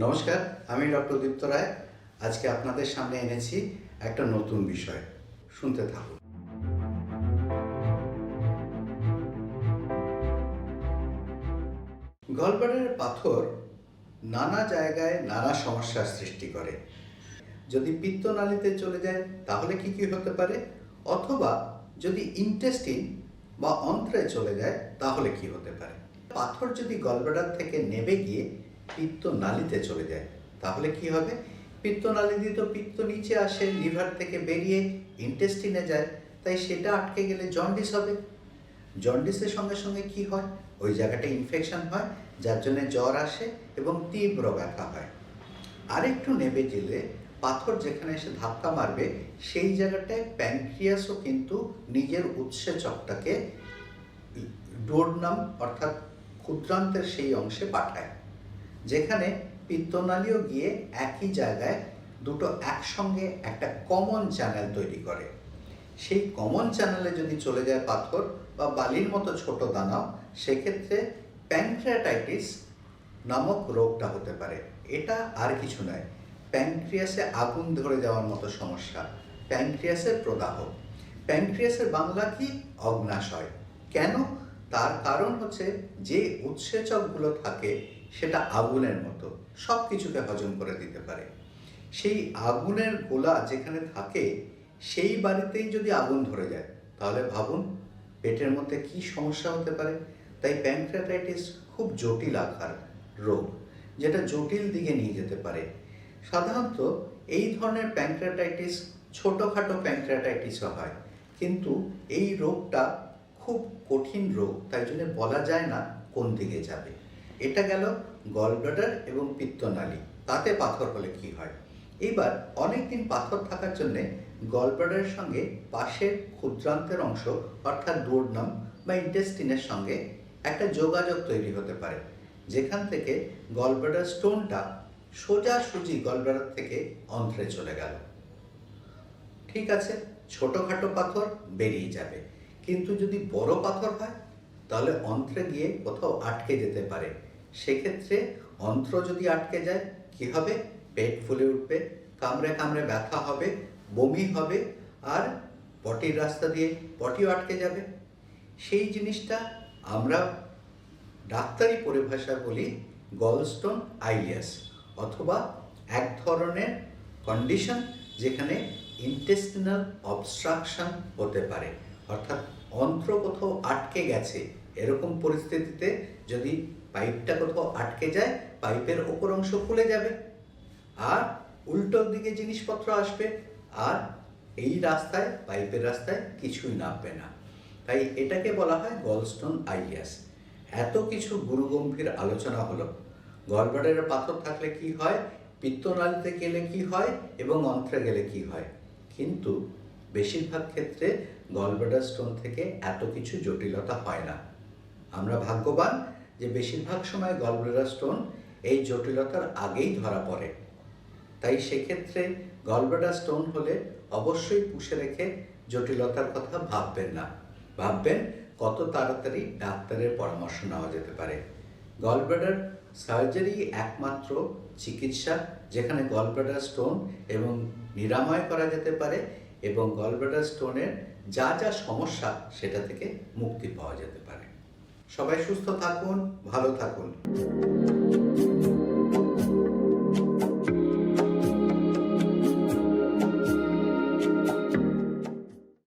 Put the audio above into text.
নমস্কার, আমি ডক্টর দীপ্ত রায়। আজকে আপনাদের সামনে এনেছি একটা নতুন বিষয়। শুনতে থাকুন। গলব্লাডারের পাথর নানা জায়গায় নানা সমস্যার সৃষ্টি করে। যদি পিত্তনালীতে চলে যায় তাহলে কি হতে পারে, অথবা যদি ইন্টেস্টিন বা অন্ত্রে চলে যায় তাহলে কি হতে পারে। পাথর যদি গলব্লাডার থেকে নেমে গিয়ে পিত্তনালীতে চলে যায় তাহলে কি হবে? পিত্তনালী দিয়ে তো পিত্ত নিচে আসে, লিভার থেকে বেরিয়ে ইন্টেস্টিনে যায়, তাই সেটা আটকে গেলে জন্ডিস হবে। জন্ডিসের সঙ্গে সঙ্গে কি হয়? ওই জায়গাটা ইনফেকশন হয়, যার জন্য জ্বর আসে এবং তীব্র ব্যথা হয়। আরেকটু নেমে গেলে পাথর যেখানে এসে ধাক্কা মারবে সেই জায়গাটায় প্যানক্রিয়াসও কিন্তু নিজের উৎসেচকটাকে ডুওডেনাম অর্থাৎ ক্ষুদ্রান্তের সেই অংশে পাঠায়, যেখানে পিত্তনালীও গিয়ে একই জায়গায় দুটো একসঙ্গে একটা কমন চ্যানেল তৈরি করে। সেই কমন চ্যানেলে যদি চলে যায় পাথর বা বালির মতো ছোট দানাও, সেক্ষেত্রে প্যানক্রিয়াটাইটিস নামক রোগটা হতে পারে। এটা আর কিছু নয়, প্যানক্রিয়াসে আগুন ধরে যাওয়ার মতো সমস্যা, প্যানক্রিয়াসের প্রদাহ। প্যানক্রিয়াসের বাংলা কি? অগ্নাশয়। কেন? তার কারণ হচ্ছে যে উৎসেচকগুলো থাকে সেটা আগুনের মতো, সব কিছুকে হজম করে দিতে পারে। সেই আগুনের গোলা যেখানে থাকে সেই বাড়িতেই যদি আগুন ধরে যায় তাহলে ভাবুন পেটের মধ্যে কি সমস্যা হতে পারে। তাই প্যানক্রিয়াটাইটিস খুব জটিল আকার রোগ, যেটা জটিল দিকে নিয়ে যেতে পারে। সাধারণত এই ধরনের প্যানক্রিয়াটাইটিস ছোটোখাটো প্যানক্রিয়াটাইটিসও হয়, কিন্তু এই রোগটা খুব কঠিন রোগ, তাই জন্য বলা যায় না কোন দিকে যাবে। এটা গেল গলব্লাডার এবং পিত্তনালী, তাতে পাথর হলে কি হয়। এইবার অনেকদিন পাথর থাকার জন্যে গলব্লাডারের সঙ্গে পাশের ক্ষুদ্রান্তের অংশ অর্থাৎ ডুওডেনাম বা ইন্টেস্টিনের সঙ্গে একটা যোগাযোগ তৈরি হতে পারে, যেখান থেকে গলব্লাডার স্টোনটা সোজাসুজি গলব্লাডার থেকে অন্ত্রে চলে গেল। ঠিক আছে, ছোটোখাটো পাথর বেরিয়ে যাবে, কিন্তু যদি বড় পাথর হয় তাহলে অন্ত্রে গিয়ে কোথাও আটকে যেতে পারে। সেক্ষেত্রে অন্ত্র যদি আটকে যায় কি হবে? পেট ফুলে উঠবে, কামড়ে কামড়ে ব্যথা হবে, বমি হবে, আর পটির রাস্তা দিয়ে পটিও আটকে যাবে। সেই জিনিসটা আমরা ডাক্তারি পরিভাষায় বলি গলস্টোন আইলেস, অথবা এক ধরনের কন্ডিশন যেখানে ইন্টেস্টিনাল অবস্ট্রাকশন হতে পারে, অর্থাৎ অন্ত্র কোথাও আটকে গেছে। এরকম পরিস্থিতিতে যদি পাইপটা কোথাও আটকে যায়, পাইপের ওপর অংশ খুলে যাবে আর উল্টো দিকে জিনিসপত্র আসবে, আর এই রাস্তায়, পাইপের রাস্তায় কিছুই নামবে না। তাই এটাকে বলা হয় গলস্টোন আইলেস। এত কিছু গুরুগম্ভীর আলোচনা হলো। গলব্লাডারের পাথর থাকলে কি হয়, পিত্তনালীতে গেলে কি হয় এবং অন্ত্রে গেলে কি হয়, কিন্তু বেশিরভাগ ক্ষেত্রে গলব্লাডার স্টোন থেকে এত কিছু জটিলতা হয় না। আমরা ভাগ্যবান যে বেশিরভাগ সময় গলব্লাডার স্টোন এই জটিলতার আগেই ধরা পড়ে। তাই সেক্ষেত্রে গলব্লাডার স্টোন হলে অবশ্যই পুষে রেখে জটিলতার কথা ভাববেন না, ভাববেন কত তাড়াতাড়ি ডাক্তারের পরামর্শ নেওয়া যেতে পারে। গলব্লাডার সার্জারি একমাত্র চিকিৎসা যেখানে গলব্লাডার স্টোন এবং নিরাময় করা যেতে পারে এবং গলব্লাডার স্টোনের যা যা সমস্যা সেটা থেকে মুক্তি পাওয়া যেতে পারে। সবাই সুস্থ থাকুন, ভালো থাকুন।